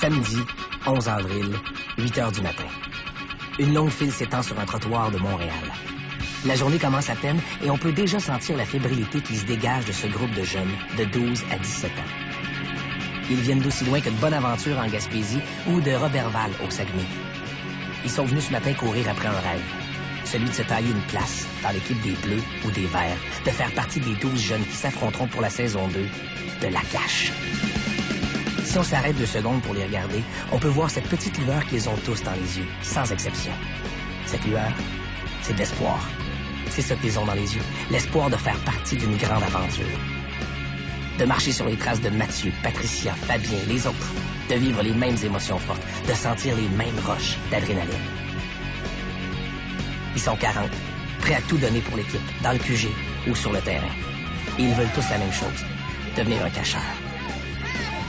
Samedi, 11 avril, 8 heures du matin. Une longue file s'étend sur un trottoir de Montréal. La journée commence à peine et on peut déjà sentir la fébrilité qui se dégage de ce groupe de jeunes de 12 à 17 ans. Ils viennent d'aussi loin que de Bonaventure en Gaspésie ou de Roberval au Saguenay. Ils sont venus ce matin courir après un rêve. Celui de se tailler une place dans l'équipe des Bleus ou des Verts, de faire partie des 12 jeunes qui s'affronteront pour la saison 2 de la cache. Si on s'arrête 2 secondes pour les regarder, on peut voir cette petite lueur qu'ils ont tous dans les yeux, sans exception. Cette lueur, c'est de l'espoir. C'est ça qu'ils ont dans les yeux, l'espoir de faire partie d'une grande aventure. De marcher sur les traces de Mathieu, Patricia, Fabien, les autres. De vivre les mêmes émotions fortes, de sentir les mêmes roches d'adrénaline. Ils sont 40, prêts à tout donner pour l'équipe, dans le QG ou sur le terrain. Et ils veulent tous la même chose, devenir un cacheur.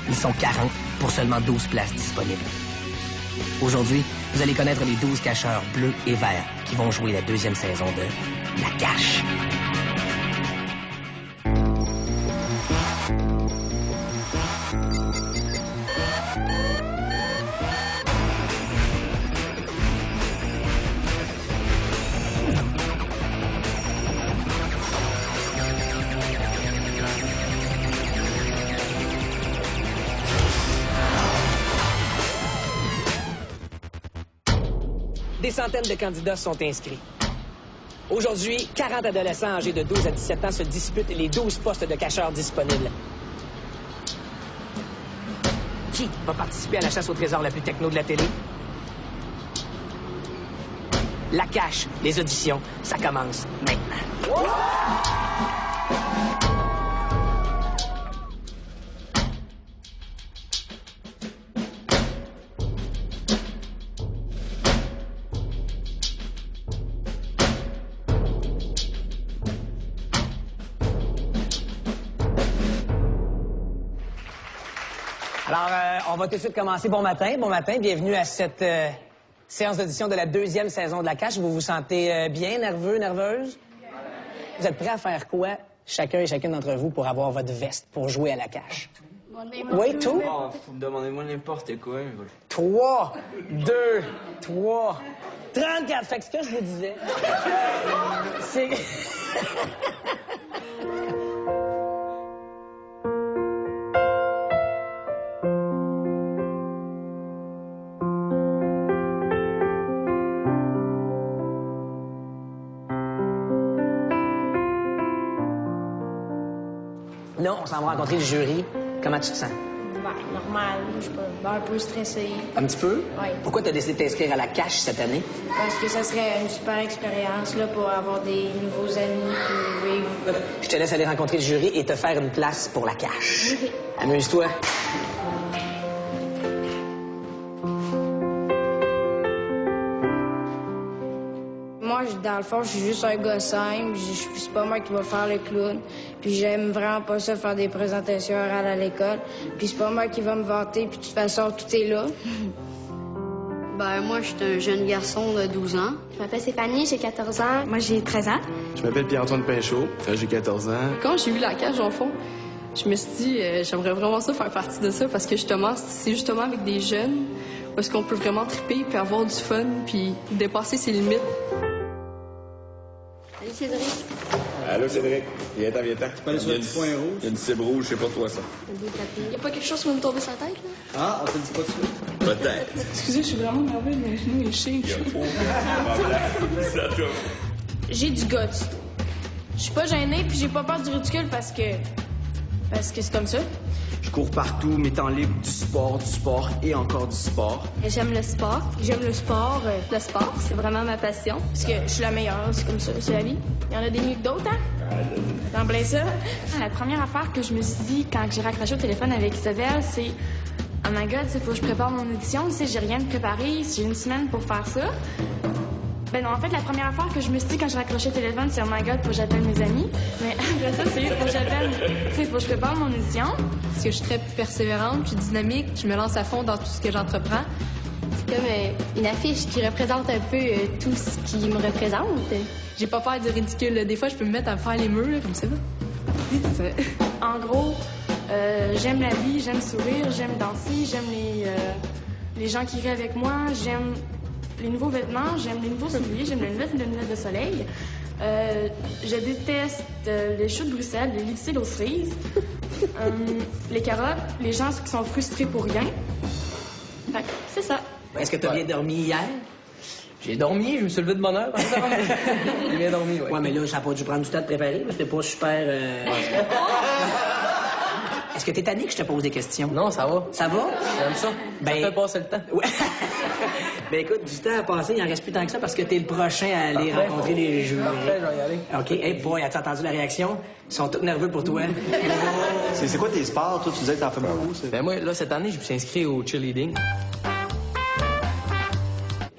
Ils sont 40 pour seulement 12 places disponibles. Aujourd'hui, vous allez connaître les 12 cacheurs bleus et verts qui vont jouer la 2e saison de La Cache. Des centaines de candidats sont inscrits. Aujourd'hui, 40 adolescents âgés de 12 à 17 ans se disputent les 12 postes de cacheurs disponibles. Qui va participer à la chasse au trésor la plus techno de la télé? La cache, les auditions, ça commence maintenant. Alors, on va tout de suite commencer. Bon matin, bienvenue à cette séance d'audition de la 2e saison de La Cache. Vous vous sentez bien, nerveux, nerveuse? Vous êtes prêts à faire quoi, chacun et chacune d'entre vous, pour avoir votre veste, pour jouer à La Cache? Oui, tout? Oh, demandez-moi n'importe quoi. 3, 2, 3, 34. Fait que ce que je vous disais, c'est... Là, on s'en va rencontrer le jury. Comment tu te sens? Ben, normal. Je suis un peu stressée. Un petit peu? Oui. Pourquoi tu as décidé de t'inscrire à La Cache cette année? Parce que ça serait une super expérience là, pour avoir des nouveaux amis puis vivre. Je te laisse aller rencontrer le jury et te faire une place pour La Cache. Oui. Amuse-toi. Moi, dans le fond, je suis juste un gars simple. C'est pas moi qui va faire le clown. Puis j'aime vraiment pas ça, faire des présentations orales à l'école. Puis c'est pas moi qui va me vanter. Puis de toute façon, tout est là. Ben, moi, je suis un jeune garçon de 12 ans. Je m'appelle Stéphanie, j'ai 14 ans. Moi, j'ai 13 ans. Je m'appelle Pierre-Antoine Pinchot, j'ai 14 ans. Quand j'ai vu La Cage, au fond, je me suis dit, j'aimerais vraiment ça faire partie de ça parce que justement, c'est justement avec des jeunes où est-ce qu'on peut vraiment triper puis avoir du fun puis dépasser ses limites. Salut, Cédric. Allô, Cédric. Viens-t'en, viens-t'en. Tu peux aller sur le petit point rouge? Il y a une cible rouge, je sais pas toi ça. Y a pas quelque chose qui va me tomber sur la tête, là? Ah, on te dit pas de suite? Peut-être. Excusez, je suis vraiment nerveuse, mais nous, les chiens. Il y a aucun problème. Ça toi. J'ai du guts. Je suis pas gênée puis j'ai pas peur du ridicule parce que c'est comme ça. Je cours partout, m'étant libre du sport et encore du sport. J'aime le sport. J'aime le sport Le sport, c'est vraiment ma passion. parce que je suis la meilleure. C'est comme ça, c'est la vie. Il y en a des mieux que d'autres, hein? T'en plein ça? La première affaire que je me suis dit quand j'ai raccroché au téléphone avec Isabelle, c'est « Oh my God, il faut que je prépare mon audition. J'ai rien de préparé. J'ai une semaine pour faire ça. » Ben non, en fait, la première affaire que je me suis dit quand j'ai raccroché le téléphone, c'est « Oh my God, faut que j'appelle mes amis. » Mais après ça, c'est « Faut que j'appelle... Tu sais, faut que je prépare mon audition. » Parce que je suis très persévérante, je suis dynamique, je me lance à fond dans tout ce que j'entreprends. C'est comme une affiche qui représente un peu tout ce qui me représente. J'ai pas peur du ridicule. Des fois, je peux me mettre à faire les murs, là, comme ça. En gros, J'aime la vie, j'aime sourire, j'aime danser, j'aime les gens qui rient avec moi, j'aime les nouveaux vêtements, j'aime les nouveaux souliers, j'aime les lunettes de soleil. Je déteste les choux de Bruxelles, les lipsticks aux cerises, les carottes, les gens qui sont frustrés pour rien. Fait que c'est ça. Est-ce que tu as bien dormi hier? J'ai dormi, je me suis levé de bonne heure. J'ai bien dormi, oui. Ouais, mais là, ça n'a pas dû prendre du temps de préparer, parce que t'es pas super... Est-ce que t'es tanné que je te pose des questions? Non, ça va. Ça va? J'aime ça. Ça fait passer le temps. Ouais. Ben écoute, du temps à passer, il en reste plus tant que ça parce que t'es le prochain à aller rencontrer les jurés. Parfait, je vais y aller. OK. Hey boy, as-tu entendu la réaction? Ils sont tous nerveux pour toi. C'est quoi tes sports? Toi, tu disais que t'en fais beaucoup. Ben moi, là, cette année, je me suis inscrit au cheerleading.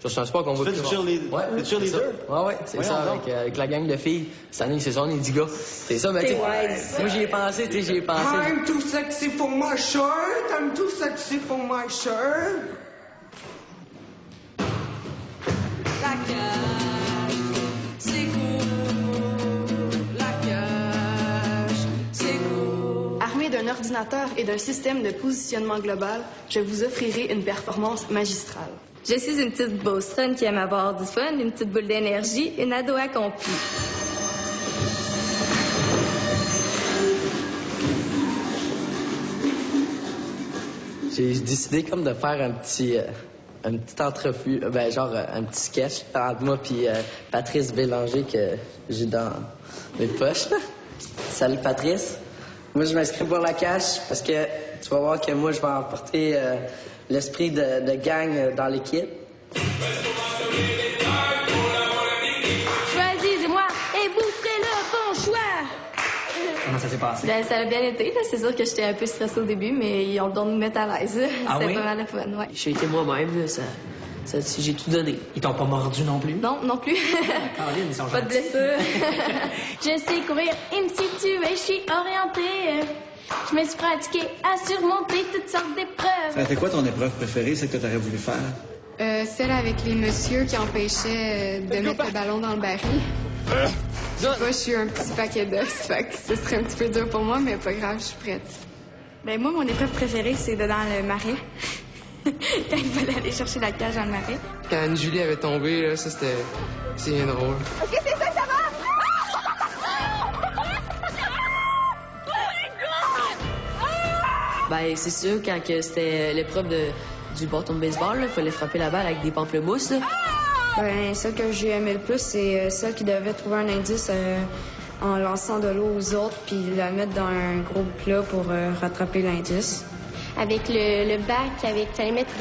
C'est un sport qu'on va Tu fais du cheerleader? Ouais, T'es cheerleader? Ouais, c'est ça, avec la gang de filles. Cette année, c'est ça, on est 10 gars. C'est ça, ben, tu sais. Moi, j'y ai pensé, tu sais, j'y ai pensé. I'm too sexy for my shirt. I'm too sexy for my shirt. La cage, c'est cool. La cage, c'est cool. Armé d'un ordinateur et d'un système de positionnement global, je vous offrirai une performance magistrale. Je suis une petite Boston qui aime avoir du fun, une petite boule d'énergie, une ado accomplie. J'ai décidé comme de faire une petite entrevue, ben genre un petit sketch entre moi puis Patrice Bélanger que j'ai dans mes poches. Salut Patrice. Moi je m'inscris pour la cache parce que tu vas voir que moi je vais emporter l'esprit de gang dans l'équipe. Choisissez-moi et vous ferez le bon choix! Comment ça s'est passé? Ben, ça a bien été. Là. C'est sûr que j'étais un peu stressée au début, mais ils ont le don de me mettre à l'aise. Ah C'était oui? pas mal de fun, ouais. J'ai été moi-même, ça j'ai tout donné. Ils t'ont pas mordu non plus? Non, non plus. Caroline, ils sont pas de blessure. Je sais courir et me situer, je suis orientée. Je me suis pratiquée à surmonter toutes sortes d'épreuves. Ça a été quoi ton épreuve préférée, celle que t'aurais voulu faire? Celle avec les messieurs qui empêchaient de mettre le ballon dans le baril. Moi, je suis un petit paquet d'os, fait que ce serait un petit peu dur pour moi, mais pas grave, je suis prête. Ben moi, mon épreuve préférée, c'est de dans le marais. Quand il fallait aller chercher la cage dans le marais. Quand Anne-Julie avait tombé, là, ça, c'est bien drôle. Est-ce que c'est ça, ça va? Ben, c'est sûr, quand c'était l'épreuve du bâton de baseball, il fallait frapper la balle avec des pamplemousses. Là. Ben, celle que j'ai aimé le plus, c'est celle qui devait trouver un indice en lançant de l'eau aux autres, puis la mettre dans un gros plat pour rattraper l'indice. Avec le bac, fallait mettre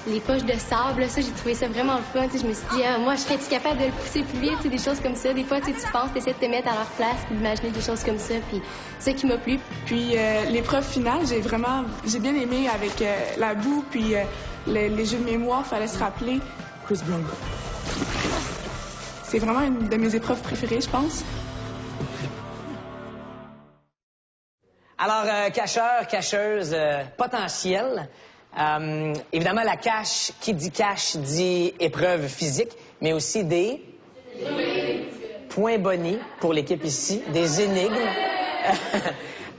les poches de sable, là, ça, j'ai trouvé ça vraiment le fun. Je me suis dit, moi, je serais-tu capable de le pousser plus vite, des choses comme ça. Des fois, tu penses, tu essaies de te mettre à leur place, puis d'imaginer des choses comme ça, puis c'est ça qui m'a plu. Puis l'épreuve finale, j'ai bien aimé avec la boue, puis les jeux de mémoire, fallait se rappeler Chris Brown. C'est vraiment une de mes épreuves préférées, je pense. Alors, cacheur, cacheuse potentielle. Évidemment, la cache, qui dit cache, dit épreuve physique, mais aussi des points bonnies pour l'équipe ici, des énigmes.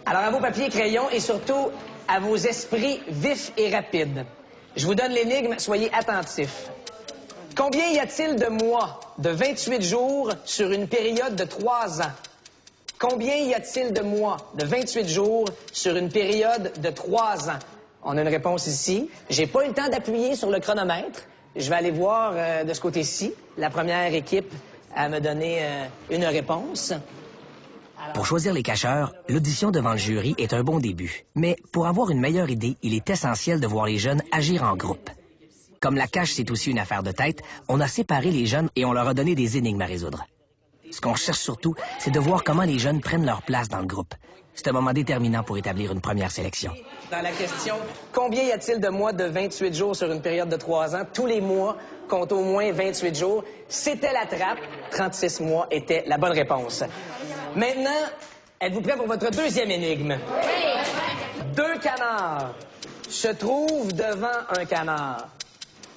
Alors, à vos papiers, crayons et surtout à vos esprits vifs et rapides. Je vous donne l'énigme, soyez attentifs. Combien y a-t-il de mois de 28 jours sur une période de 3 ans? Combien y a-t-il de mois de 28 jours sur une période de 3 ans? On a une réponse ici. J'ai pas eu le temps d'appuyer sur le chronomètre. Je vais aller voir de ce côté-ci. La première équipe à me donner une réponse. Pour choisir les cacheurs, l'audition devant le jury est un bon début. Mais pour avoir une meilleure idée, il est essentiel de voir les jeunes agir en groupe. Comme la cache, c'est aussi une affaire de tête, on a séparé les jeunes et on leur a donné des énigmes à résoudre. Ce qu'on cherche surtout, c'est de voir comment les jeunes prennent leur place dans le groupe. C'est un moment déterminant pour établir une première sélection. Dans la question, combien y a-t-il de mois de 28 jours sur une période de 3 ans? Tous les mois comptent au moins 28 jours. C'était la trappe. 36 mois était la bonne réponse. Maintenant, êtes-vous prêts pour votre deuxième énigme? Oui! 2 canards se trouvent devant un canard.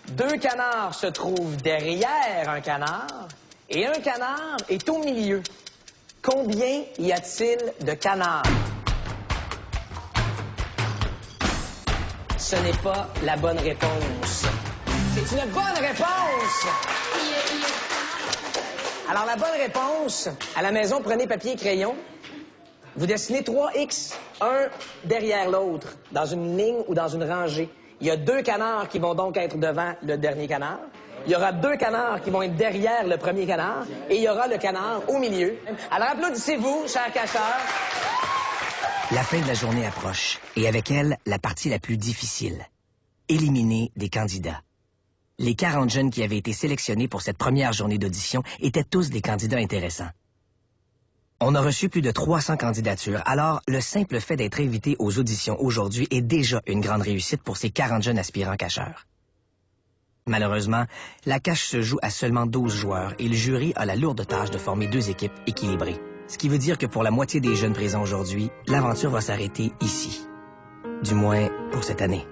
2 canards se trouvent derrière un canard. Et un canard est au milieu. Combien y a-t-il de canards? ce n'est pas la bonne réponse. C'est une bonne réponse! Alors, la bonne réponse, à la maison, prenez papier et crayon. Vous dessinez 3 X, un derrière l'autre, dans une ligne ou dans une rangée. Il y a 2 canards qui vont donc être devant le dernier canard. Il y aura 2 canards qui vont être derrière le premier canard. Et il y aura le canard au milieu. Alors, applaudissez-vous, chers cacheurs. La fin de la journée approche, et avec elle, la partie la plus difficile. Éliminer des candidats. Les 40 jeunes qui avaient été sélectionnés pour cette première journée d'audition étaient tous des candidats intéressants. On a reçu plus de 300 candidatures, alors le simple fait d'être invité aux auditions aujourd'hui est déjà une grande réussite pour ces 40 jeunes aspirants cacheurs. Malheureusement, la cache se joue à seulement 12 joueurs et le jury a la lourde tâche de former 2 équipes équilibrées. Ce qui veut dire que pour la moitié des jeunes présents aujourd'hui, l'aventure va s'arrêter ici. Du moins pour cette année.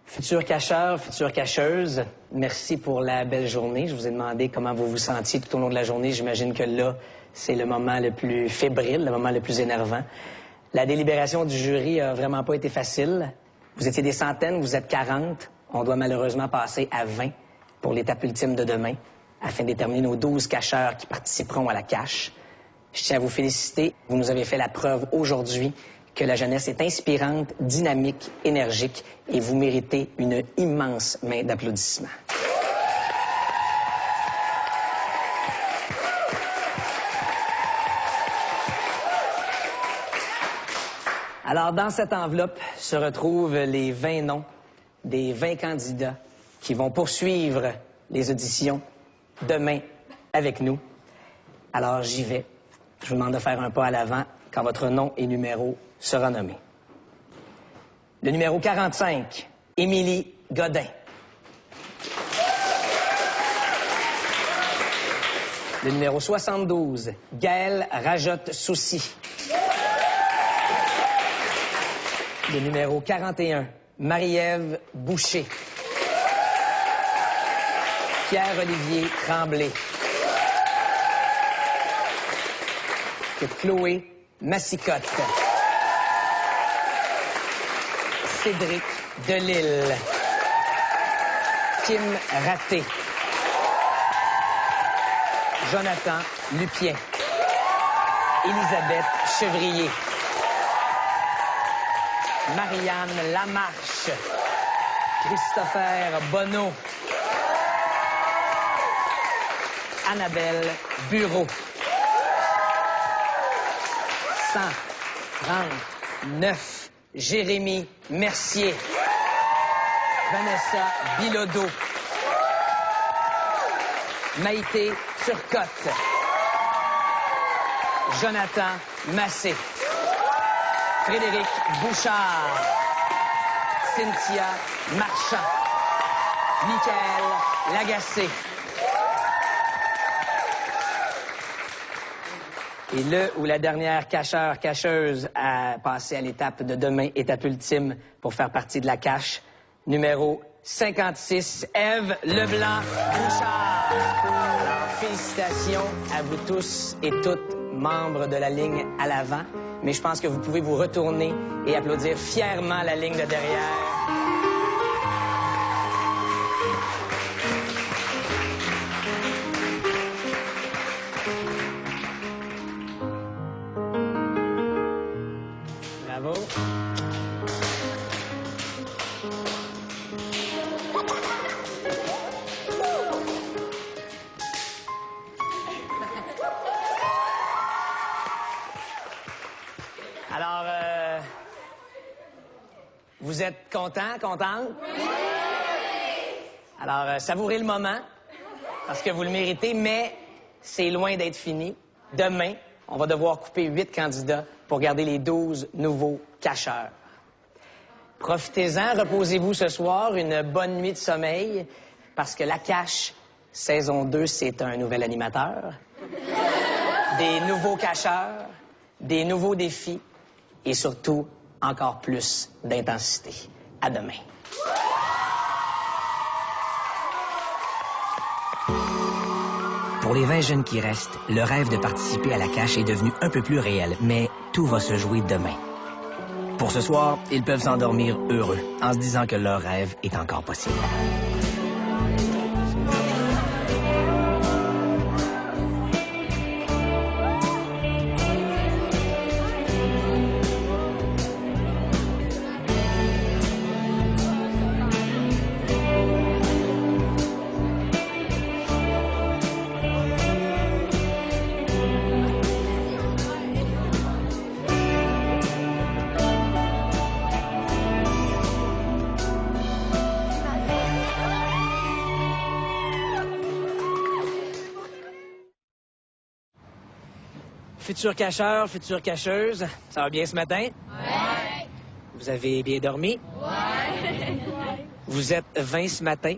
Futurs cacheurs, futures cacheuses, merci pour la belle journée. Je vous ai demandé comment vous vous sentiez tout au long de la journée. J'imagine que là, c'est le moment le plus fébrile, le moment le plus énervant. La délibération du jury a vraiment pas été facile. Vous étiez des centaines, vous êtes 40. On doit malheureusement passer à 20 pour l'étape ultime de demain, afin de déterminer nos 12 cacheurs qui participeront à la cache. Je tiens à vous féliciter. Vous nous avez fait la preuve aujourd'hui que la jeunesse est inspirante, dynamique, énergique, et vous méritez une immense main d'applaudissements. Alors, dans cette enveloppe se retrouvent les 20 noms des 20 candidats qui vont poursuivre les auditions demain avec nous. Alors, j'y vais. Je vous demande de faire un pas à l'avant quand votre nom et numéro sera nommé. Le numéro 45, Émilie Godin. Le numéro 72, Gaëlle Rajotte-Soucy. Le numéro 41, Marie-Ève Boucher. Pierre-Olivier Tremblay. Chloé Massicotte. Cédric Delille. Kim Raté. Jonathan Lupien. Elisabeth Chevrier. Marianne Lamarche. Christopher Bonneau. Annabelle Bureau. 139, Jérémy Mercier. Vanessa Bilodeau. Maïté Turcotte. Jonathan Massé. Frédéric Bouchard. Cynthia Marchand. Michael Lagacé. Et le ou la dernière cacheur-cacheuse à passer à l'étape de demain, étape ultime pour faire partie de la cache, numéro 56, Ève Leblanc-Bouchard. Alors, félicitations à vous tous et toutes, membres de la ligne à l'avant. Mais je pense que vous pouvez vous retourner et applaudir fièrement la ligne de derrière. Bravo. Alors, vous êtes contents, contentes? Oui! Alors, savourez le moment, parce que vous le méritez, mais c'est loin d'être fini. Demain, on va devoir couper 8 candidats pour garder les 12 nouveaux cacheurs. Profitez-en, reposez-vous ce soir, une bonne nuit de sommeil, parce que la cache, saison 2, c'est un nouvel animateur, des nouveaux cacheurs, des nouveaux défis, et surtout, encore plus d'intensité. À demain. Pour les 20 jeunes qui restent, le rêve de participer à la cache est devenu un peu plus réel, mais tout va se jouer demain. Pour ce soir, ils peuvent s'endormir heureux, en se disant que leur rêve est encore possible. Futur cacheur, future cacheuse, ça va bien ce matin? Ouais! Vous avez bien dormi? Ouais! Vous êtes 20 ce matin.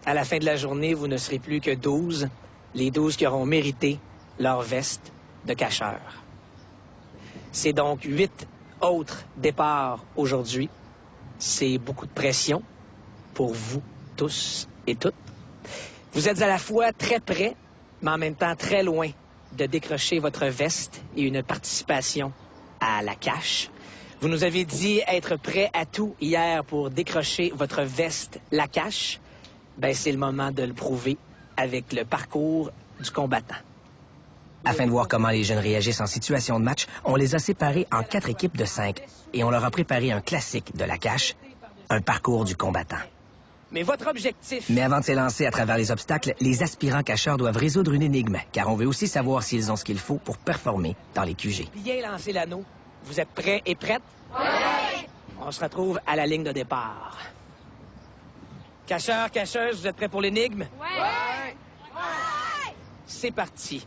À la fin de la journée, vous ne serez plus que 12. Les 12 qui auront mérité leur veste de cacheur. C'est donc 8 autres départs aujourd'hui. C'est beaucoup de pression pour vous tous et toutes. Vous êtes à la fois très près, mais en même temps très loin de décrocher votre veste et une participation à la cache. Vous nous avez dit être prêt à tout hier pour décrocher votre veste, la cache. Ben, c'est le moment de le prouver avec le parcours du combattant. Afin de voir comment les jeunes réagissent en situation de match, on les a séparés en 4 équipes de 5 et on leur a préparé un classique de la cache, un parcours du combattant. Mais votre objectif... Mais avant de s'élancer à travers les obstacles, les aspirants cacheurs doivent résoudre une énigme, car on veut aussi savoir s'ils ont ce qu'il faut pour performer dans les QG. Bien lancer l'anneau. Vous êtes prêts et prêtes? Ouais! On se retrouve à la ligne de départ. Cacheurs, cacheuses, vous êtes prêts pour l'énigme? Ouais! C'est parti.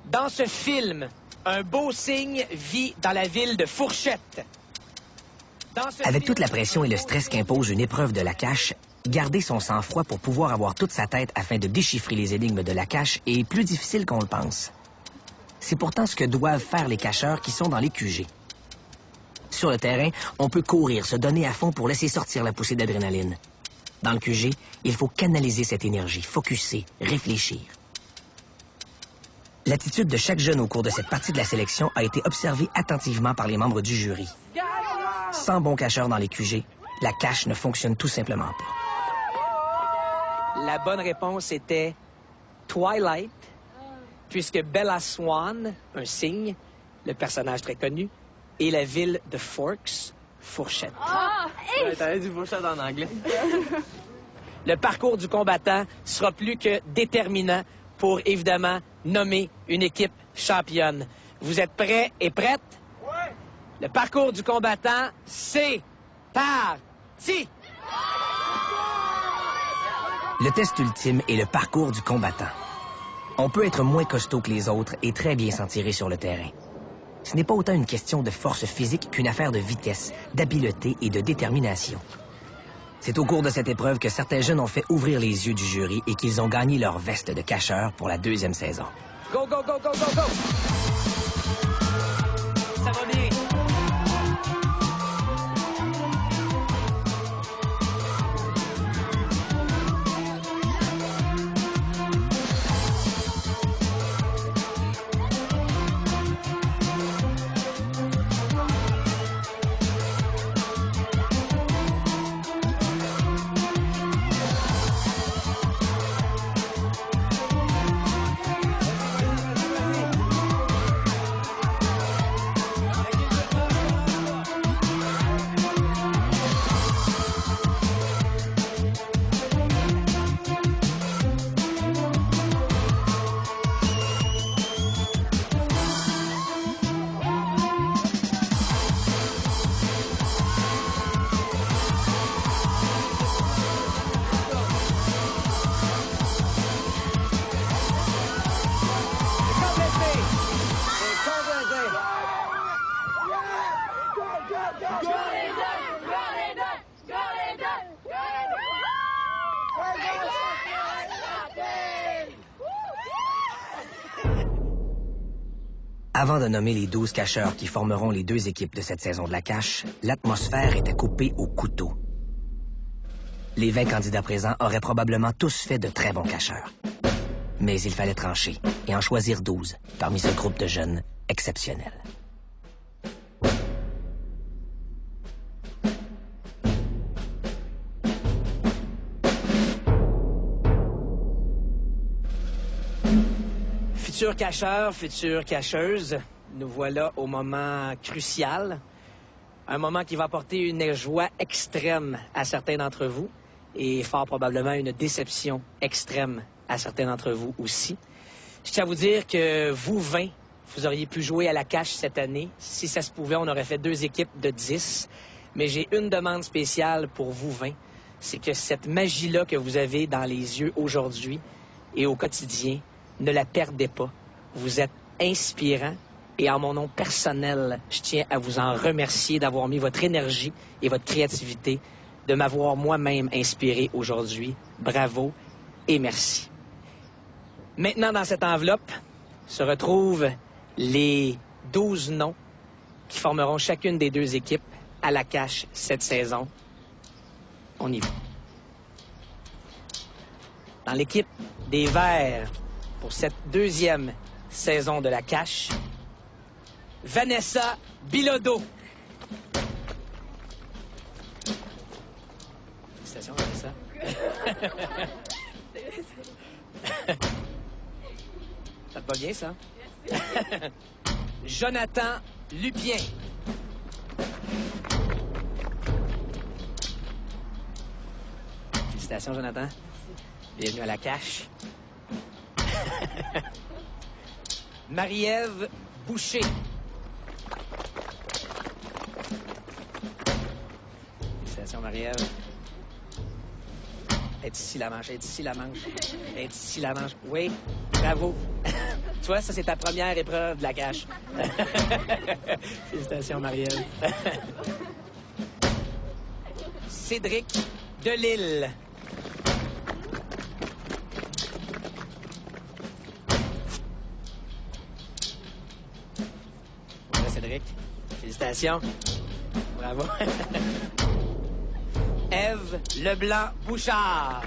Dans ce film, un beau cygne vit dans la ville de Fourchette. Avec toute la pression et le stress qu'impose une épreuve de la cache, garder son sang-froid pour pouvoir avoir toute sa tête afin de déchiffrer les énigmes de la cache est plus difficile qu'on le pense. C'est pourtant ce que doivent faire les cacheurs qui sont dans les QG. Sur le terrain, on peut courir, se donner à fond pour laisser sortir la poussée d'adrénaline. Dans le QG, il faut canaliser cette énergie, focusser, réfléchir. L'attitude de chaque jeune au cours de cette partie de la sélection a été observée attentivement par les membres du jury. Sans bon cacheur dans les QG, la cache ne fonctionne tout simplement pas. La bonne réponse était Twilight, puisque Bella Swan, un cygne, le personnage très connu, et la ville de Forks, Fourchette. Ouais, t'avais dit Fourchette en anglais. Le parcours du combattant sera plus que déterminant pour, évidemment, nommer une équipe championne. Vous êtes prêts et prêtes? Oui! Le parcours du combattant, c'est parti! Le test ultime est le parcours du combattant. On peut être moins costaud que les autres et très bien s'en tirer sur le terrain. Ce n'est pas autant une question de force physique qu'une affaire de vitesse, d'habileté et de détermination. C'est au cours de cette épreuve que certains jeunes ont fait ouvrir les yeux du jury et qu'ils ont gagné leur veste de cacheur pour la 2e saison. Go, go, go, go, go, go! Ça va bien! Avant de nommer les 12 cacheurs qui formeront les 2 équipes de cette saison de la cache, l'atmosphère était coupée au couteau. Les 20 candidats présents auraient probablement tous fait de très bons cacheurs. Mais il fallait trancher et en choisir 12 parmi ce groupe de jeunes exceptionnels. Futurs cacheurs, futures cacheuses, nous voilà au moment crucial. Un moment qui va apporter une joie extrême à certains d'entre vous et fort probablement une déception extrême à certains d'entre vous aussi. Je tiens à vous dire que vous 20, vous auriez pu jouer à la cache cette année. Si ça se pouvait, on aurait fait 2 équipes de 10. Mais j'ai une demande spéciale pour vous 20. C'est que cette magie-là que vous avez dans les yeux aujourd'hui et au quotidien, ne la perdez pas. Vous êtes inspirant et en mon nom personnel, je tiens à vous en remercier d'avoir mis votre énergie et votre créativité, de m'avoir moi-même inspiré aujourd'hui. Bravo et merci. Maintenant, dans cette enveloppe, se retrouvent les 12 noms qui formeront chacune des 2 équipes à la cache cette saison. On y va. Dans l'équipe des Verts, pour cette 2e saison de la cache, Vanessa Bilodeau. Félicitations, Vanessa. Ça te va bien, ça? Jonathan Lupien. Félicitations, Jonathan. Bienvenue à la cache. Marie-Ève Boucher. Félicitations, Marie-Ève. Est ici la manche, est ici la manche, est ici la manche. Oui, bravo. Tu vois, ça, c'est ta première épreuve de la cache. Félicitations, Marie-Ève. Cédric Delisle. Voilà, Cédric. Félicitations. Bravo. Ève Leblanc-Bouchard.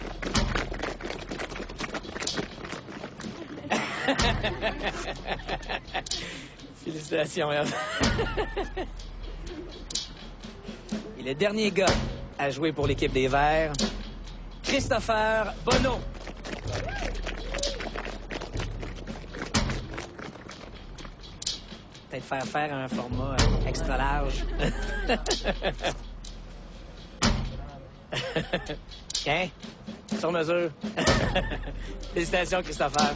Félicitations, Ève. Et le dernier gars à jouer pour l'équipe des Verts, Christopher Bonneau. Peut-être faire un format extra large. Tiens, sur mesure. Félicitations, Christopher.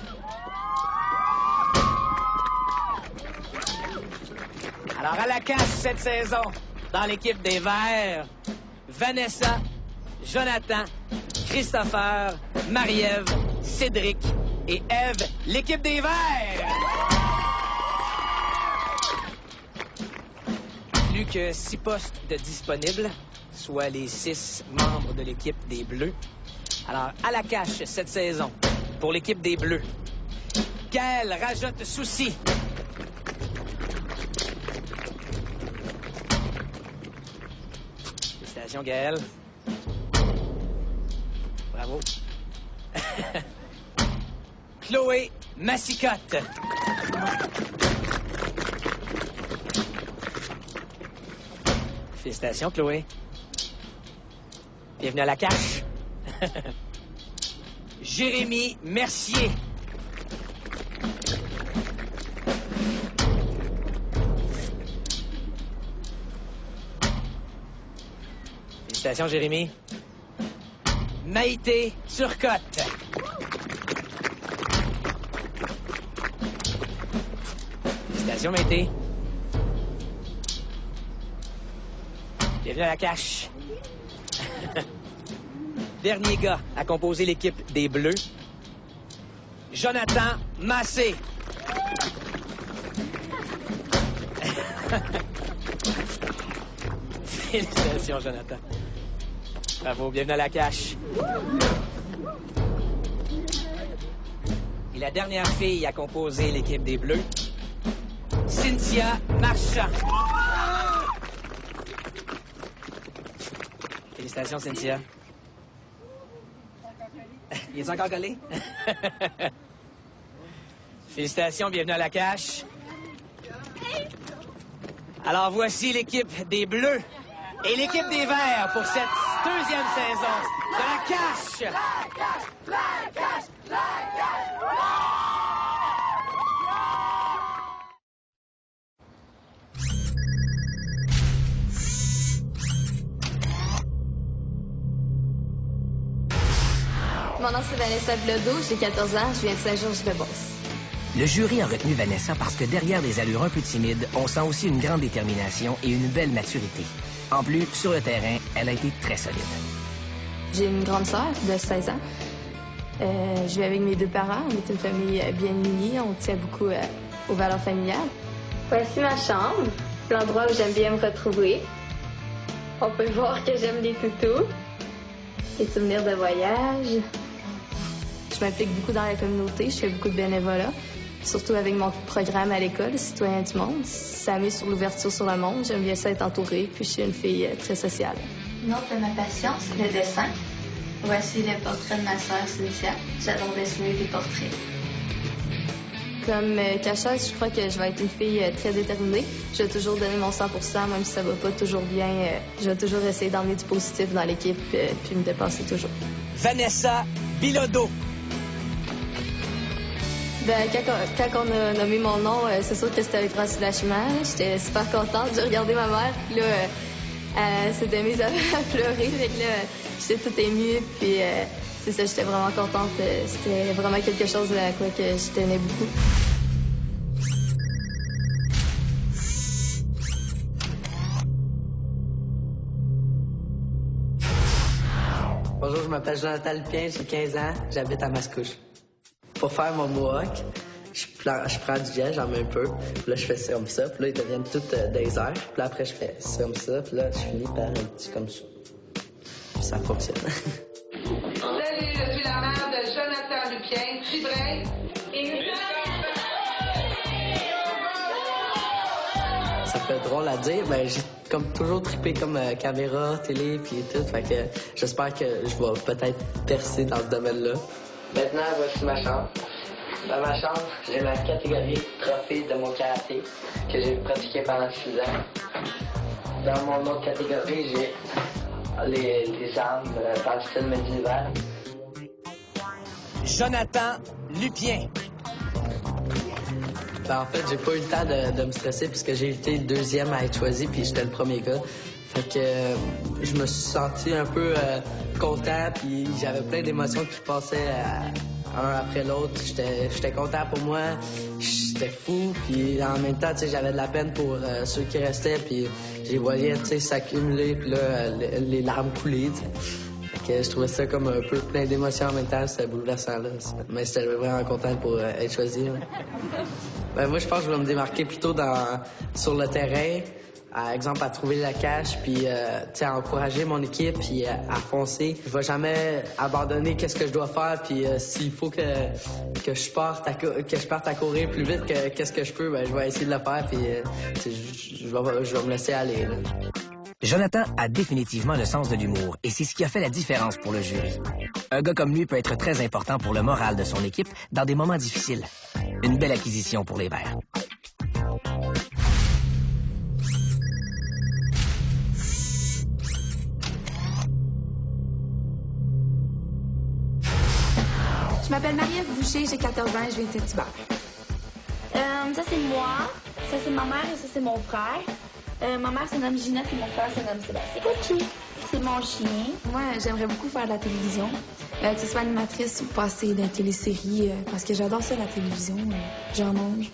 Alors, à la cache cette saison, dans l'équipe des Verts, Vanessa, Jonathan, Christopher, Marie-Ève, Cédric et Ève, l'équipe des Verts. Plus que 6 postes de disponibles, soit les 6 membres de l'équipe des Bleus. Alors, à la cache cette saison, pour l'équipe des Bleus, Gaël Rajotte-Soucy. Félicitations, Gaël. Bravo. Chloé Massicotte. Félicitations, Chloé. Bienvenue à la cache. Jérémy Mercier. Félicitations, Jérémy. Maïté Turcotte. Félicitations, Maïté. Bienvenue à la cache. Dernier gars à composer l'équipe des Bleus, Jonathan Massé. Félicitations, Jonathan. Bravo, bienvenue à la cache. Et la dernière fille à composer l'équipe des Bleus, Cynthia Marchand. Félicitations, Cynthia. Il est encore collé? Félicitations, bienvenue à la cache. Alors, voici l'équipe des Bleus et l'équipe des Verts pour cette 2e saison de la cache. La cache, la cache, la cache. Mon nom, c'est Vanessa Blodeau, j'ai 14 ans, je viens de Saint-Georges-de-Beauce. Le jury a retenu Vanessa parce que derrière des allures un peu timides, on sent aussi une grande détermination et une belle maturité. En plus, sur le terrain, elle a été très solide. J'ai une grande sœur de 16 ans. Je vis avec mes 2 parents. On est une famille bien unie. On tient beaucoup aux valeurs familiales. Voici ma chambre, l'endroit où j'aime bien me retrouver. On peut voir que j'aime les toutous, les souvenirs de voyage. Je m'implique beaucoup dans la communauté. Je fais beaucoup de bénévolat. Surtout avec mon programme à l'école, Citoyens du monde. Ça met sur l'ouverture sur le monde. J'aime bien ça être entourée, puis je suis une fille très sociale. Une autre de ma passion, c'est le dessin. Voici le portrait de ma sœur Cynthia. J'adore dessiner des portraits. Comme cacheuse, je crois que je vais être une fille très déterminée. Je vais toujours donner mon 100%, même si ça va pas toujours bien. Je vais toujours essayer d'emmener du positif dans l'équipe, puis me dépasser toujours. Vanessa Bilodeau. Ben, quand on a nommé mon nom, c'est sûr que c'était un grand soulagement. J'étais super contente. J'ai regardé ma mère, puis là, elle s'était mise à pleurer. Fait que là, j'étais toute émue, puis c'est ça, j'étais vraiment contente. C'était vraiment quelque chose à quoi que je tenais beaucoup. Bonjour, je m'appelle Jonathan Lupien, j'ai 15 ans, j'habite à Mascouche. Pour faire mon mohawk, je prends du gel, j'en mets un peu, puis là je fais ça comme ça, puis là ils deviennent toutes des airs, puis là après je fais ça comme ça, puis là je finis par un petit comme ça. Puis ça fonctionne. Salut, je suis la mère de Jonathan Lupien, Cibrey. Ça peut être drôle à dire, mais j'ai comme toujours trippé comme caméra, télé, puis tout, fait que j'espère que je vais peut-être percer dans ce domaine-là. Maintenant, voici ma chambre. Dans ma chambre, j'ai la catégorie trophée de mon karaté que j'ai pratiqué pendant 6 ans. Dans mon autre catégorie, j'ai les armes dans le style médiéval. Jonathan Lupien. Ben, en fait, j'ai pas eu le temps de me stresser puisque j'ai été le 2e à être choisi puis j'étais le premier gars. Fait que je me suis senti un peu content puis j'avais plein d'émotions qui passaient un après l'autre. J'étais content pour moi, j'étais fou puis en même temps, tu sais, j'avais de la peine pour ceux qui restaient puis je les voyais, tu sais, s'accumuler puis là, les larmes couler, tu sais. Fait que je trouvais ça comme un peu plein d'émotions en même temps, c'était bouleversant là. Mais j'étais vraiment content pour être choisi. Là. Ben, moi, je pense que je vais me démarquer plutôt sur le terrain. Par exemple, à trouver la cache, puis à encourager mon équipe, puis à foncer. Je vais jamais abandonner qu'est-ce que je dois faire, puis s'il faut que je parte à courir plus vite que qu'est-ce que je peux, ben je vais essayer de le faire, puis je vais me laisser aller. Là. Jonathan a définitivement le sens de l'humour et c'est ce qui a fait la différence pour le jury. Un gars comme lui peut être très important pour le moral de son équipe dans des moments difficiles. Une belle acquisition pour les Verts. Je m'appelle Marie-Ève Boucher, j'ai 14 ans et je viens de Saint-Hubert. Ça, c'est moi. Ça, c'est ma mère et ça, c'est mon frère. Ma mère se nomme Ginette et mon frère se nomme Sébastien. OK. C'est mon chien. Moi, j'aimerais beaucoup faire de la télévision. Que ce soit animatrice ou passer dans les téléséries, parce que j'adore ça, la télévision. J'en mange.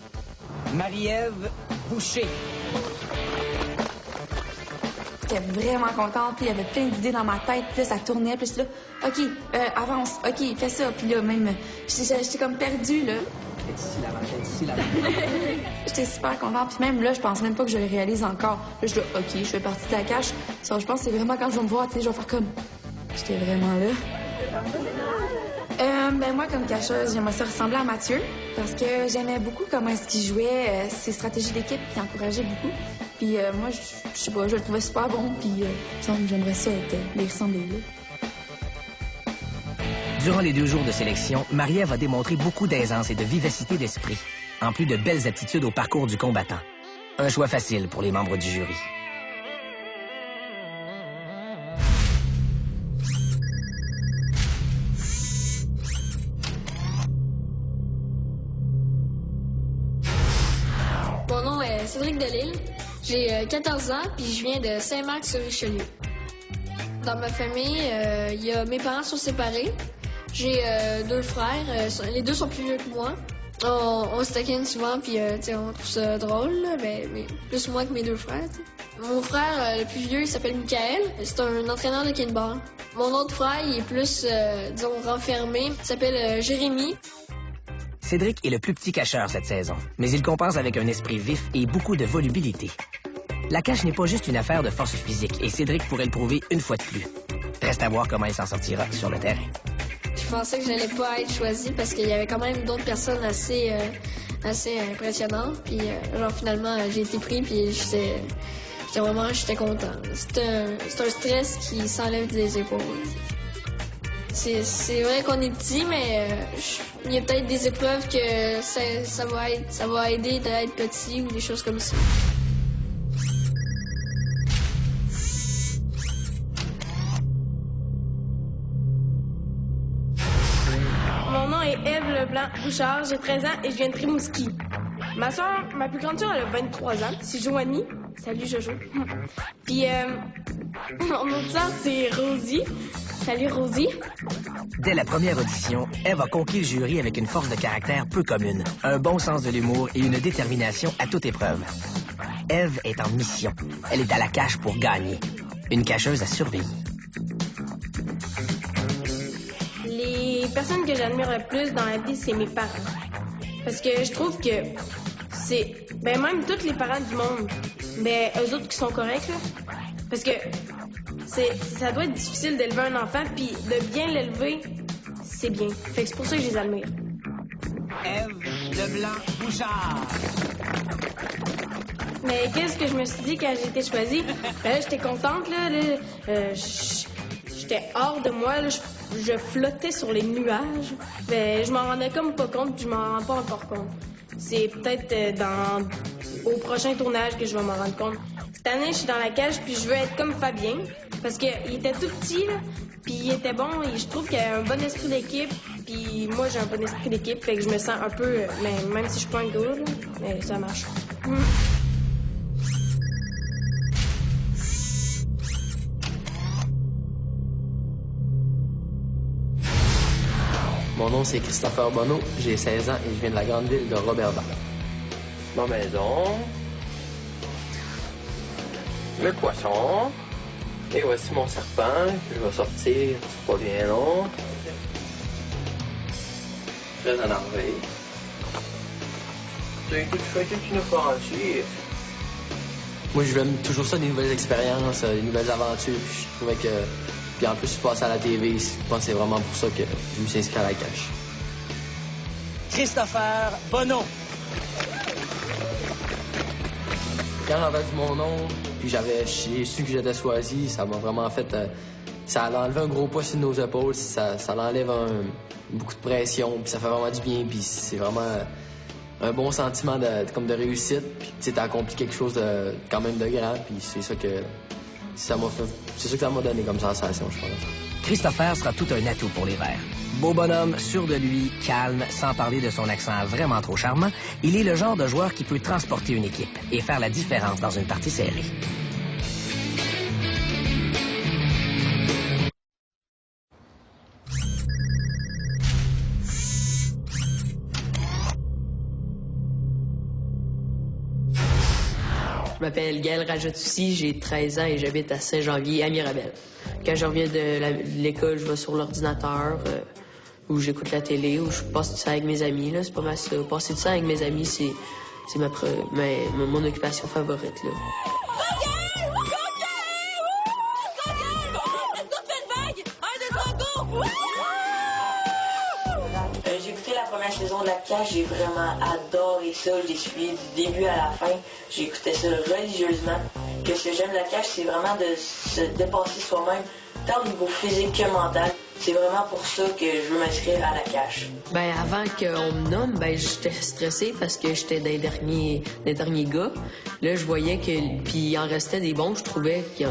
Marie-Ève Boucher. J'étais vraiment contente, puis il y avait plein d'idées dans ma tête, puis là, ça tournait, puis là, OK, avance, OK, fais ça, puis là, même, j'étais comme perdue, là. J'étais super contente, puis même là, je pense même pas que je le réalise encore. Là, je dis, OK, je fais partie de la cache. Ça, je pense que c'est vraiment quand je vais me voir, tu sais, je vais faire comme... J'étais vraiment là. Ben moi, comme cacheuse, j'aimerais ça ressembler à Mathieu, parce que j'aimais beaucoup comment est-ce qu'il jouait, ses stratégies d'équipe, puis il encourageait beaucoup. Puis moi, je sais pas, je le trouvais super bon, puis j'aimerais ça les ressembler là. Durant les 2 jours de sélection, Marie-Ève a démontré beaucoup d'aisance et de vivacité d'esprit, en plus de belles aptitudes au parcours du combattant. Un choix facile pour les membres du jury. Mon nom est Cédric Delisle, j'ai 14 ans, puis je viens de Saint-Marc-sur-Richelieu. Dans ma famille, mes parents sont séparés. J'ai 2 frères. Les 2 sont plus vieux que moi. On se taquine souvent, puis on trouve ça drôle, là, mais plus moi que mes 2 frères. T'sais. Mon frère, le plus vieux, il s'appelle Michael. C'est un entraîneur de kickball. Mon autre frère, il est plus, disons, renfermé. Il s'appelle Jérémy. Cédric est le plus petit cacheur cette saison, mais il compense avec un esprit vif et beaucoup de volubilité. La cache n'est pas juste une affaire de force physique, et Cédric pourrait le prouver une fois de plus. Reste à voir comment il s'en sortira sur le terrain. Je pensais que j'allais pas être choisie parce qu'il y avait quand même d'autres personnes assez impressionnantes. Puis finalement, j'ai été pris, puis j'étais content. C'est un stress qui s'enlève des épaules. C'est vrai qu'on est petit, mais il y a peut-être des épreuves que ça va aider d'être petit ou des choses comme ça. Mon nom est Ève Leblanc-Bouchard, j'ai 13 ans et je viens de Rimouski. Ma plus grande sœur, elle a 23 ans, c'est Joanie. Salut Jojo. Puis mon autre sœur, c'est Rosie. Salut Rosie. Dès la première audition, Ève a conquis le jury avec une force de caractère peu commune, un bon sens de l'humour et une détermination à toute épreuve. Ève est en mission. Elle est à la cache pour gagner. Une cacheuse à surveiller. Les personnes que j'admire le plus dans la vie, c'est mes parents. Parce que je trouve que c'est... même tous les parents du monde, eux autres qui sont corrects, là. Parce que ça doit être difficile d'élever un enfant, puis de bien l'élever, c'est bien. Fait que c'est pour ça que je les admire. Ève Leblanc-Bouchard. Mais qu'est-ce que je me suis dit quand j'ai été choisie? Là, j'étais contente, là. J'étais hors de moi, là. Je flottais sur les nuages. Mais je m'en rendais comme pas compte, puis je m'en rends pas encore compte. C'est peut-être au prochain tournage que je vais m'en rendre compte. Cette année, je suis dans la cage, puis je veux être comme Fabien. Parce qu'il était tout petit, là, puis il était bon, et je trouve qu'il a un bon esprit d'équipe. Puis moi, j'ai un bon esprit d'équipe, fait que je me sens un peu... même si je suis pas un gars, là, mais ça marche. Mon nom, c'est Christopher Bonneau, j'ai 16 ans et je viens de la grande ville de Roberval. Ma maison, le poisson, et voici mon serpent que je vais sortir, c'est pas bien long. Très énervé. C'est toute une offensive. Moi, je veux toujours ça, des nouvelles expériences, des nouvelles aventures. Puis je trouvais que... Puis en plus, je passe à la TV. Je pense que c'est vraiment pour ça que je me suis inscrit à la cache. Christopher Bonneau. Quand j'ai entendu mon nom, puis j'ai su que j'étais choisi, ça m'a vraiment fait... ça a enlevé un gros poids sur nos épaules, ça enlève beaucoup de pression, puis ça fait vraiment du bien, puis c'est vraiment un bon sentiment de réussite, puis tu sais, t'as accompli quelque chose quand même de grand, puis c'est ça que ça m'a donné comme sensation, je pense. Christopher sera tout un atout pour les Verts. Beau bonhomme, sûr de lui, calme, sans parler de son accent vraiment trop charmant, il est le genre de joueur qui peut transporter une équipe et faire la différence dans une partie serrée. Je m'appelle Gaël Rajotoussi, j'ai 13 ans et j'habite à Saint-Janvier, à Mirabel. Quand je reviens de l'école, je vais sur l'ordinateur, ou j'écoute la télé, ou je passe du temps avec mes amis. Là, c'est pas mal ça. Passer du temps avec mes amis, c'est mon occupation favorite. Là. J'ai écouté la première saison de la cache, j'ai vraiment adoré ça. Je l'ai suivi du début à la fin. J'écoutais ça religieusement. Que ce que j'aime de la cache, c'est vraiment de se dépasser soi-même, tant au niveau physique que mental. C'est vraiment pour ça que je veux m'inscrire à la cache. Avant qu'on me nomme, j'étais stressée parce que j'étais des derniers gars. Là, je voyais que... Puis il en restait des bons, je trouvais que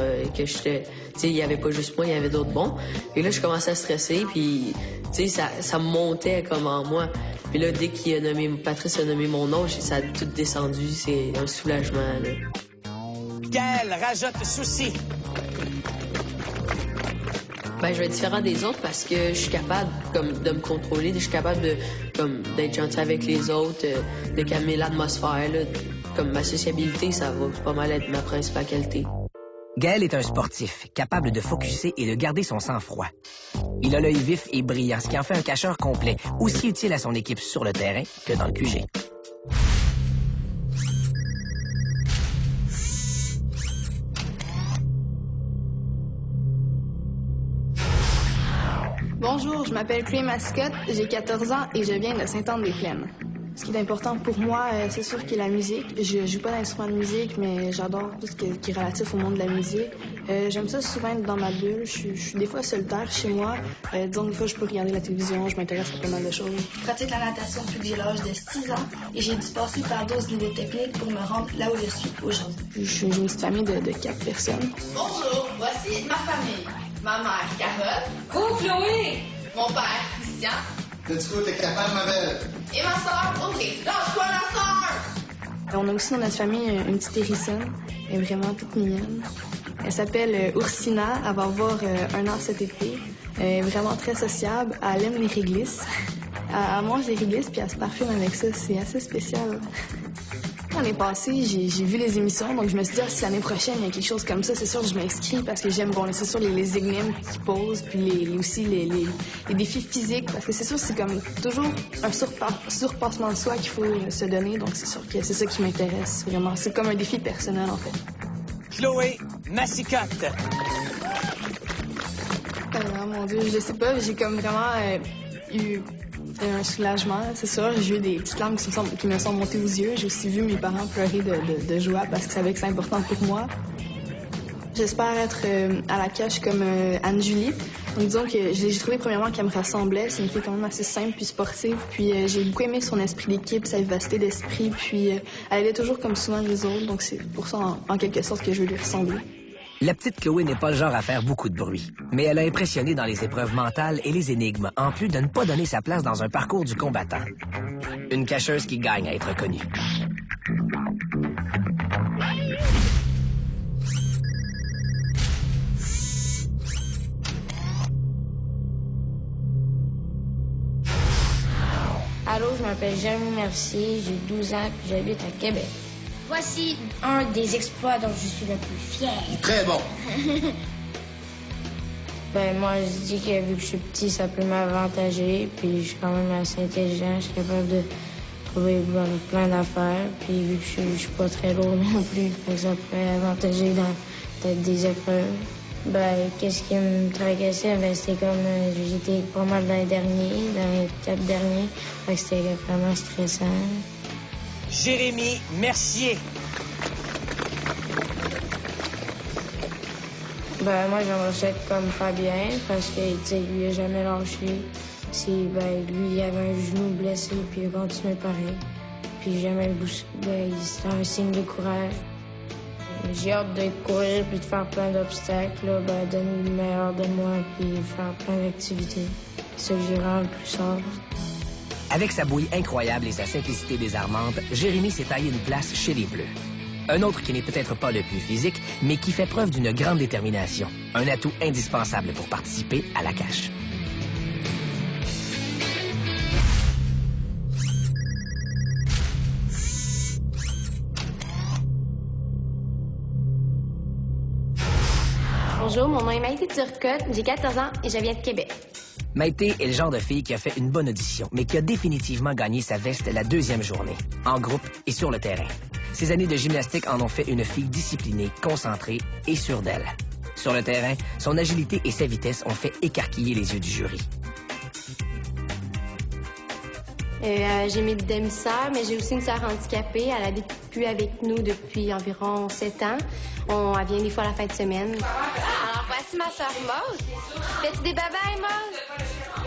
j'étais... Tu sais, il n'y avait pas juste moi, il y avait d'autres bons. Et là, je commençais à stresser, puis... Tu sais, ça me montait comme en moi. Puis là, dès Patrice a nommé mon nom, ça a tout descendu. C'est un soulagement, là. Gaël Rajotoussi. Ben, je vais être différent des autres parce que je suis capable de me contrôler, je suis capable d'être gentil avec les autres, de calmer l'atmosphère. Comme ma sociabilité, ça va pas mal être ma principale qualité. Gaël est un sportif, capable de focusser et de garder son sang-froid. Il a l'œil vif et brillant, ce qui en fait un cacheur complet, aussi utile à son équipe sur le terrain que dans le QG. Bonjour, je m'appelle Chloé Mascotte, j'ai 14 ans et je viens de Sainte-Anne-des-Plaines. Ce qui est important pour moi, c'est sûr que la musique. Je joue pas d'instrument de musique, mais j'adore tout ce qui est relatif au monde de la musique. J'aime ça souvent être dans ma bulle. Je suis des fois solitaire chez moi. Disons, des fois, je peux regarder la télévision, je m'intéresse à pas mal de choses. Je pratique la natation depuis que j'ai l'âge de 6 ans et j'ai dû passer par 12 niveaux techniques pour me rendre là où je suis aujourd'hui. J'ai une petite famille de 4 personnes. Bonjour, voici ma famille. Ma mère, Carole. Coucou, Chloé. Mon père, Christian. Let's go, t'es capable, ma belle. Et ma soeur, Audrey. Lâche-toi, ma soeur! On a aussi dans notre famille une petite hérissonne. Elle est vraiment toute mignonne. Elle s'appelle Ursina. Elle va avoir 1 an cet été. Elle est vraiment très sociable. Elle aime les réglisses. Elle mange les réglisses puis elle se parfume avec ça. C'est assez spécial. L'année passée, j'ai vu les émissions, donc je me suis dit, si l'année prochaine, il y a quelque chose comme ça, c'est sûr que je m'inscris parce que j'aime, c'est sûr, les énigmes qu'ils posent, puis aussi les défis physiques, parce que c'est sûr, c'est comme toujours un surpassement de soi qu'il faut se donner, donc c'est sûr que c'est ça qui m'intéresse, vraiment. C'est comme un défi personnel, en fait. Chloé Mascotte. Oh mon Dieu, je sais pas, j'ai comme vraiment eu un soulagement, c'est sûr. J'ai eu des petites larmes qui me sont montées aux yeux. J'ai aussi vu mes parents pleurer de joie parce qu'ils savaient que c'est important pour moi. J'espère être à la cache comme Anne-Julie. Donc disons que j'ai trouvé premièrement qu'elle me ressemblait. C'est une fille quand même assez simple puis sportive. Puis j'ai beaucoup aimé son esprit d'équipe, sa vivacité d'esprit. Puis elle aidait toujours comme souvent les autres. Donc c'est pour ça en quelque sorte que je veux lui ressembler. La petite Chloé n'est pas le genre à faire beaucoup de bruit, mais elle a impressionné dans les épreuves mentales et les énigmes, en plus de ne pas donner sa place dans un parcours du combattant. Une cacheuse qui gagne à être connue. Allô, je m'appelle Jérémy Mercier, j'ai 12 ans et j'habite à Québec. Voici un des exploits dont je suis le plus fier. Très bon. Moi, je dis que vu que je suis petit, ça peut m'avantager. Puis je suis quand même assez intelligent, je suis capable de trouver plein d'affaires. Puis vu que je suis pas très lourd non plus, ça peut avantager dans peut-être des épreuves. Qu'est-ce qui me tracassait? C'était comme j'étais pas mal dans les 4 derniers. Fait que c'était vraiment stressant. Jérémy Mercier. Moi, j'aimerais ça être comme Fabien parce que, lui, il a jamais lâché. Lui, il avait un genou blessé, puis il a continué pareil. Puis jamais le bouche. C'était un signe de courage. J'ai hâte de courir puis de faire plein d'obstacles, donner le meilleur de moi puis faire plein d'activités. C'est ça que j'ai vraiment le plus hâte. Avec sa bouille incroyable et sa simplicité désarmante, Jérémy s'est taillé une place chez les Bleus. Un autre qui n'est peut-être pas le plus physique, mais qui fait preuve d'une grande détermination. Un atout indispensable pour participer à la cache. Bonjour, mon nom est Maïté Turcotte, j'ai 14 ans et je viens de Québec. Maïté est le genre de fille qui a fait une bonne audition, mais qui a définitivement gagné sa veste la 2e journée, en groupe et sur le terrain. Ses années de gymnastique en ont fait une fille disciplinée, concentrée et sûre d'elle. Sur le terrain, son agilité et sa vitesse ont fait écarquiller les yeux du jury. J'ai mes demi-sœurs, mais j'ai aussi une sœur handicapée. Elle habite plus avec nous depuis environ 7 ans. Elle vient des fois à la fin de semaine. Alors, voici ma sœur Maude. Fais-tu des babayes, Maude?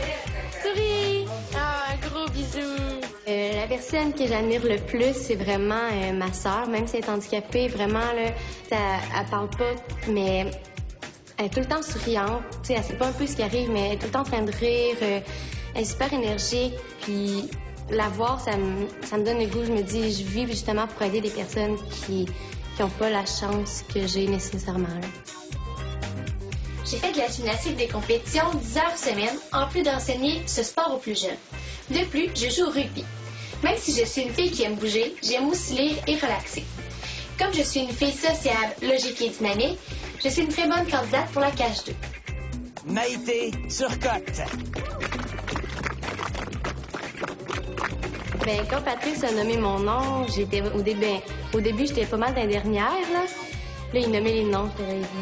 Souris! Un gros bisou! La personne que j'admire le plus, c'est vraiment ma sœur. Même si elle est handicapée, vraiment, elle parle pas, mais elle est tout le temps souriante. Elle sait pas un peu ce qui arrive, mais elle est tout le temps en train de rire. Elle est super énergique, puis la voir, ça me donne le goût. Je me dis, je vis justement pour aider des personnes qui n'ont pas la chance que j'ai nécessairement. J'ai fait de la gymnastique des compétitions 10 heures semaine, en plus d'enseigner ce sport aux plus jeunes. De plus, je joue au rugby. Même si je suis une fille qui aime bouger, j'aime aussi lire et relaxer. Comme je suis une fille sociable, logique et dynamique, je suis une très bonne candidate pour la cage 2. Maïté Turcotte. Ben, quand Patrice a nommé mon nom, j'étais au début, j'étais pas mal dans les dernières, là. Là, il nommait les noms.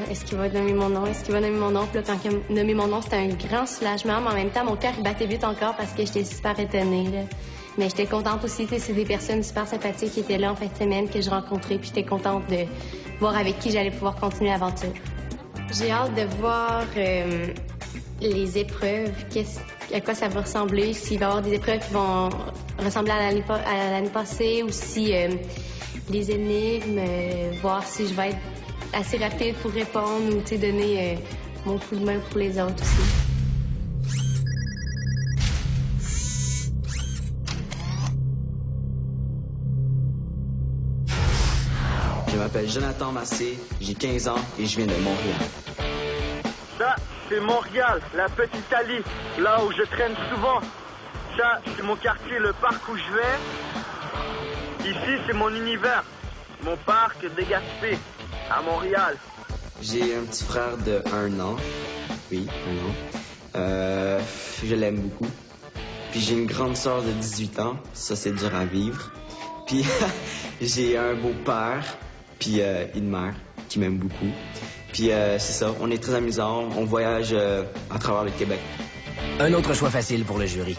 Est-ce qu'il va nommer mon nom? Est-ce qu'il va nommer mon nom? Puis là, quand il a nommé mon nom, c'était un grand soulagement. Mais en même temps, mon cœur, il battait vite encore parce que j'étais super étonnée, là. Mais j'étais contente aussi, tu sais, c'est des personnes super sympathiques qui étaient là en fin de semaine que je rencontrais. Puis j'étais contente de voir avec qui j'allais pouvoir continuer l'aventure. J'ai hâte de voir les épreuves, à quoi ça va ressembler, s'il va y avoir des épreuves qui vont ressembler à l'année passée ou si les énigmes, voir si je vais être assez rapide pour répondre ou donner mon coup de main pour les autres aussi. Je m'appelle Jonathan Massé, j'ai 15 ans et je viens de Montréal. Ça, c'est Montréal, la petite Italie, là où je traîne souvent. Ça, c'est mon quartier, le parc où je vais. Ici, c'est mon univers, mon parc des Gaspé, à Montréal. J'ai un petit frère de 1 an. Oui, 1 an. Je l'aime beaucoup. Puis j'ai une grande sœur de 18 ans. Ça, c'est dur à vivre. Puis j'ai un beau-père, puis une mère qui m'aime beaucoup. Puis c'est ça, on est très amusants, on voyage à travers le Québec. Un autre choix facile pour le jury.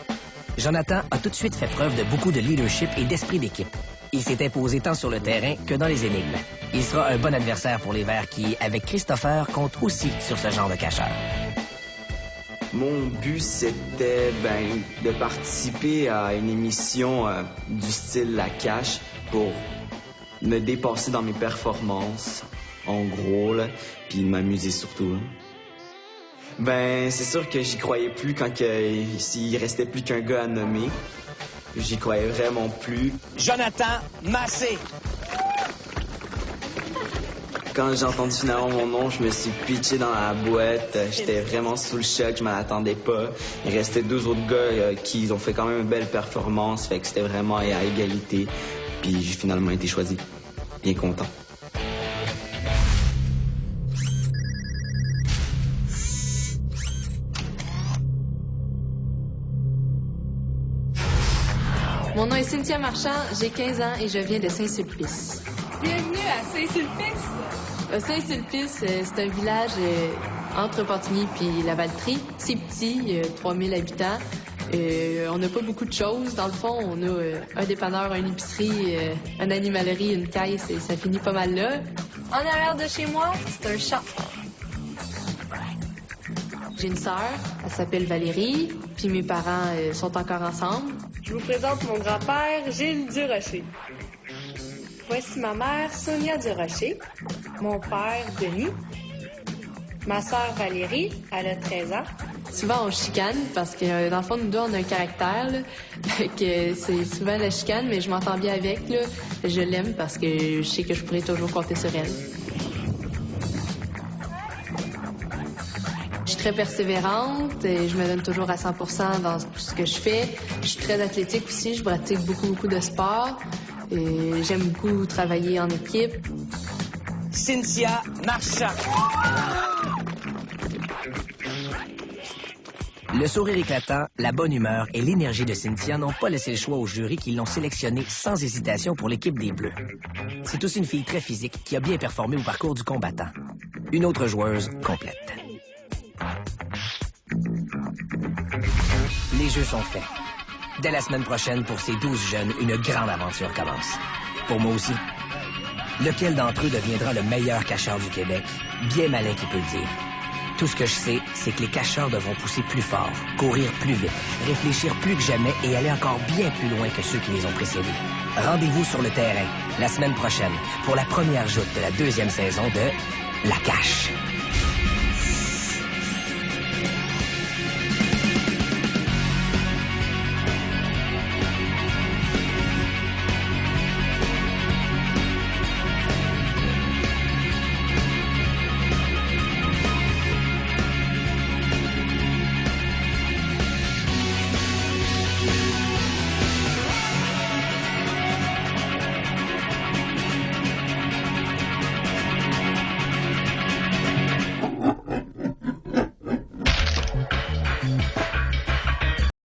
Jonathan a tout de suite fait preuve de beaucoup de leadership et d'esprit d'équipe. Il s'est imposé tant sur le terrain que dans les énigmes. Il sera un bon adversaire pour les Verts qui, avec Christopher, comptent aussi sur ce genre de cacheur. Mon but, c'était de participer à une émission du style La Cache pour me dépasser dans mes performances, en gros, là, puis m'amuser surtout. Là. C'est sûr que j'y croyais plus quand s'il restait plus qu'un gars à nommer. J'y croyais vraiment plus. Jonathan Massé. Quand j'ai entendu finalement mon nom, je me suis pitché dans la boîte. J'étais vraiment sous le choc, je m'en attendais pas. Il restait 2 autres gars qui ont fait quand même une belle performance, fait que c'était vraiment à égalité. Puis j'ai finalement été choisi. Bien content. Mon nom est Cynthia Marchand, j'ai 15 ans et je viens de Saint-Sulpice. Bienvenue à Saint-Sulpice! Saint-Sulpice, c'est un village entre Pontigny et Lavaltrie. C'est petit, 3000 habitants. On n'a pas beaucoup de choses. Dans le fond, on a un dépanneur, une épicerie, une animalerie, une caisse et ça finit pas mal là. En arrière de chez moi, c'est un champ. J'ai une sœur, elle s'appelle Valérie, puis mes parents sont encore ensemble. Je vous présente mon grand-père, Gilles Durocher. Voici ma mère, Sonia Durocher. Mon père, Denis. Ma sœur, Valérie, elle a 13 ans. Souvent, on chicane parce que, dans le fond, nous deux, on a un caractère. Là, que c'est souvent la chicane, mais je m'entends bien avec. Là. Je l'aime parce que je sais que je pourrais toujours compter sur elle. Je suis très persévérante et je me donne toujours à 100% dans ce que je fais. Je suis très athlétique aussi, je pratique beaucoup de sport. Et j'aime beaucoup travailler en équipe. Cynthia Marchand. Le sourire éclatant, la bonne humeur et l'énergie de Cynthia n'ont pas laissé le choix au jury qui l'ont sélectionnée sans hésitation pour l'équipe des Bleus. C'est aussi une fille très physique qui a bien performé au parcours du combattant. Une autre joueuse complète. Les jeux sont faits. Dès la semaine prochaine, pour ces 12 jeunes, une grande aventure commence. Pour moi aussi. Lequel d'entre eux deviendra le meilleur cacheur du Québec? Bien malin qui peut le dire. Tout ce que je sais, c'est que les cacheurs devront pousser plus fort, courir plus vite, réfléchir plus que jamais et aller encore bien plus loin que ceux qui les ont précédés. Rendez-vous sur le terrain, la semaine prochaine, pour la première joute de la 2e saison de La Cache.